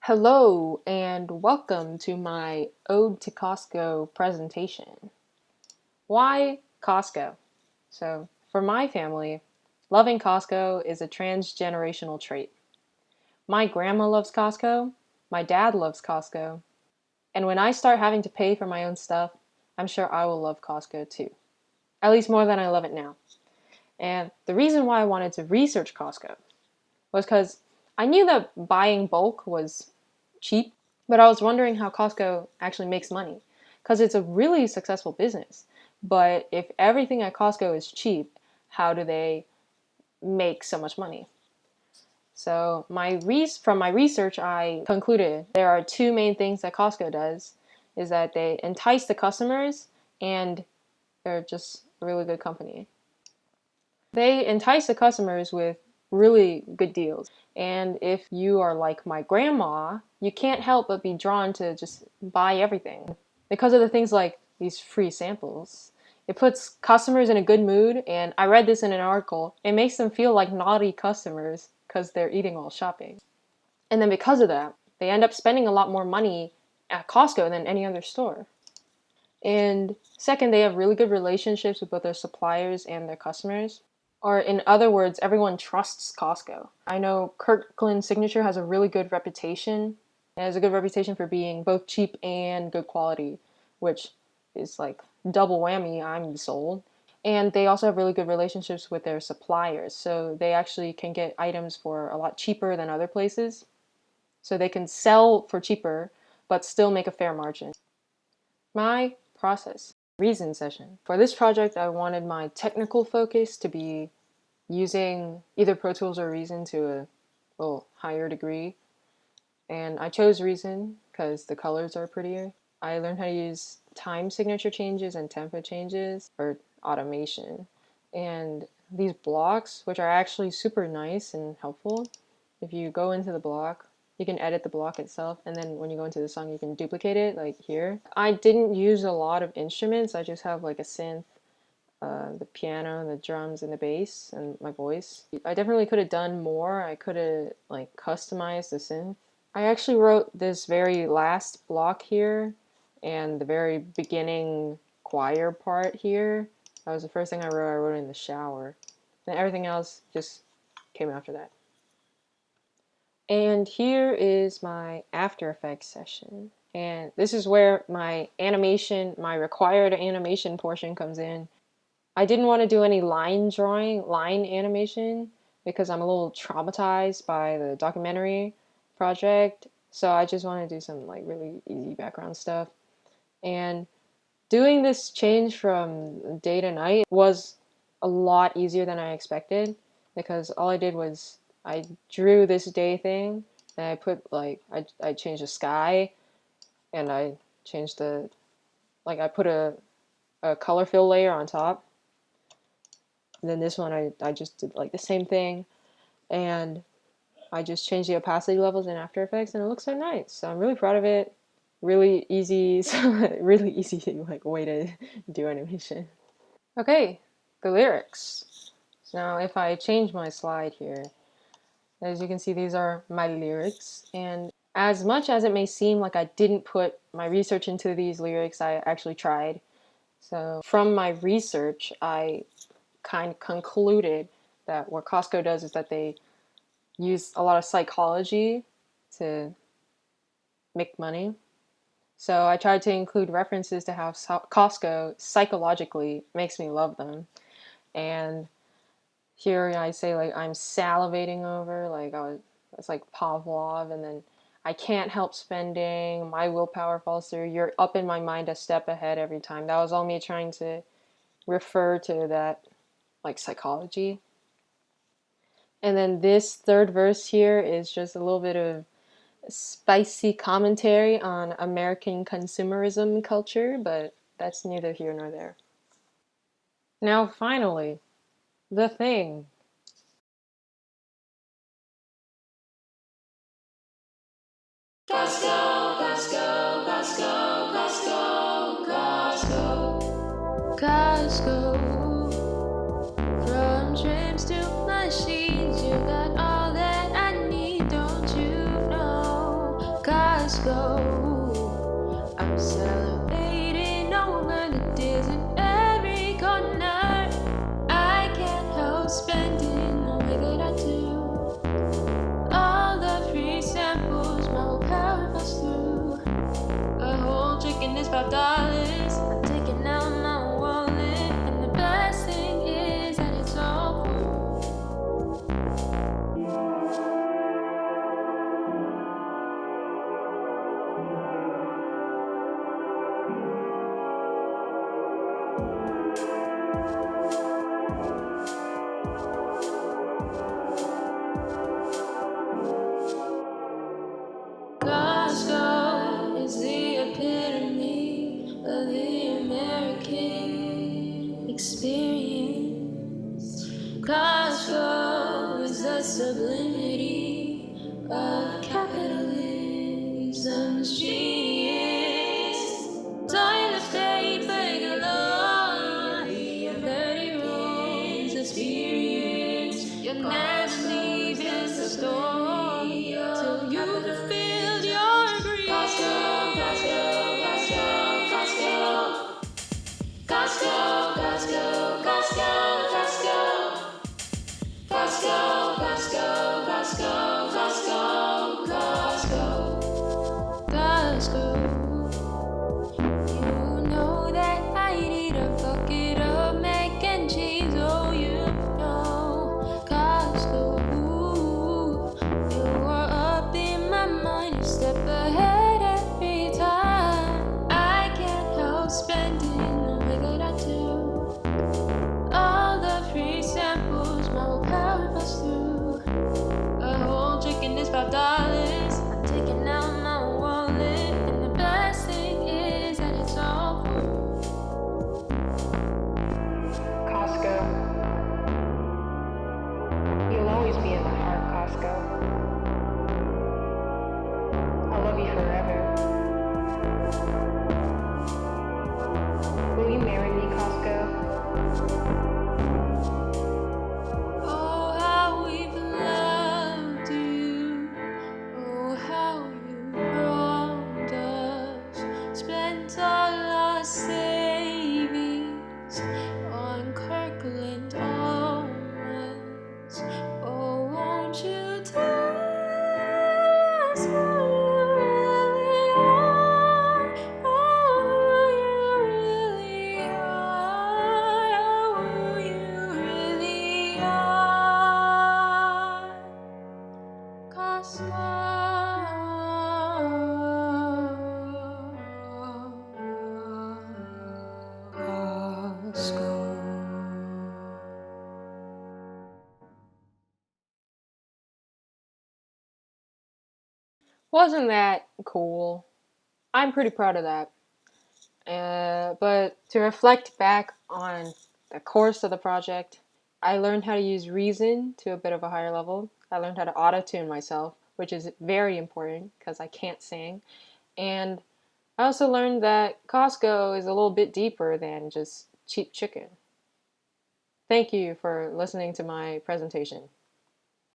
Hello and welcome to my Ode to Costco presentation. Why Costco? So, for my family, loving Costco is a transgenerational trait. My grandma loves Costco, my dad loves Costco, and when I start having to pay for my own stuff, I'm sure I will love Costco too. At least more than I love it now. And the reason why I wanted to research Costco was because I knew that buying bulk was cheap, but I was wondering how Costco actually makes money because it's a really successful business. But if everything at Costco is cheap, how do they make so much money? So from my research, I concluded there are two main things that Costco does is that they entice the customers and they're just a really good company. They entice the customers with really good deals. And if you are like my grandma, you can't help but be drawn to just buy everything because of the things like these free samples. It puts customers in a good mood, and I read this in an article. It makes them feel like naughty customers because they're eating while shopping. And then because of that, they end up spending a lot more money at Costco than any other store. And second, they have really good relationships with both their suppliers and their customers. Or in other words, everyone trusts Costco. I know Kirkland Signature has a really good reputation. It has a good reputation for being both cheap and good quality, which is like double whammy, I'm sold. And they also have really good relationships with their suppliers. So they actually can get items for a lot cheaper than other places. So they can sell for cheaper, but still make a fair margin. My process. Reason session. For this project, I wanted my technical focus to be using either Pro Tools or Reason to a little higher degree. And I chose Reason because the colors are prettier. I learned how to use time signature changes and tempo changes for automation. And these blocks, which are actually super nice and helpful, if you go into the block, you can edit the block itself, and then when you go into the song, you can duplicate it, like here. I didn't use a lot of instruments. I just have like a synth, the piano, the drums, and the bass, and my voice. I definitely could have done more. I could have like customized the synth. I actually wrote this very last block here, and the very beginning choir part here. That was the first thing I wrote. I wrote it in the shower. And everything else just came after that. And here is my After Effects session. And this is where my required animation portion comes in. I didn't want to do any line animation, because I'm a little traumatized by the documentary project. So I just want to do some like really easy background stuff. And doing this change from day to night was a lot easier than I expected, because all I did was I drew this day thing, and I put like I changed the sky, and I changed I put a color fill layer on top. And then this one I just did like the same thing, and I just changed the opacity levels in After Effects, and it looks so nice. So I'm really proud of it. Really easy, really easy like way to do animation. Okay, the lyrics. So now if I change my slide here, as you can see, these are my lyrics, and as much as it may seem like I didn't put my research into these lyrics, I actually tried. So from my research, I kind of concluded that what Costco does is that they use a lot of psychology to make money. So I tried to include references to how Costco psychologically makes me love them. And here I say like I'm salivating over, like it's like Pavlov, and then I can't help spending, my willpower falls through, you're up in my mind a step ahead every time. That was all me trying to refer to that like psychology. And then this third verse here is just a little bit of spicy commentary on American consumerism culture, but that's neither here nor there. Now finally, the thing. Costco, Costco, Costco, Costco, Costco, Costco. From trims to machines, you got all that I need, don't you know? Costco. I'm celebrating over the deals in every corner. I can't help spending the way that I do. All the free samples, my whole power goes through. A whole chicken is $5. I'm taking out my wallet, and the best thing is that it's all free. Costco is the epitome of the American experience. Costco is the sublimity of capitalism's genius. Toilet paper galore, a 30 rolls experience. You'll never leave the store till you've fulfilled your dreams. Costco, Costco, Costco, Costco, Costco, Costco, Costco, Costco, Costco, Costco, Costco, Costco, Costco. You know that I need a bucket of mac and cheese. Oh, you know, Costco. You are up in my mind, a step ahead every time. I can't help spending the way that I do. All the free samples, my whole power goes through. A whole chicken is $5. I'm taking out my wallet, and the best thing is that it's all free. Costco. You'll always be in my heart, Costco. I'll love you forever. Will you marry me, Costco? Oh, how we've loved you. Oh, how you wronged us. Spent all our savings on Kirkland almonds. Oh, won't you tell us who you really are? Oh, who you really are. Oh, who you really are. Costco. Costco. Wasn't that cool? I'm pretty proud of that. But to reflect back on the course of the project, I learned how to use reason to a bit of a higher level. I learned how to auto-tune myself, which is very important because I can't sing. And I also learned that Costco is a little bit deeper than just cheap chicken. Thank you for listening to my presentation.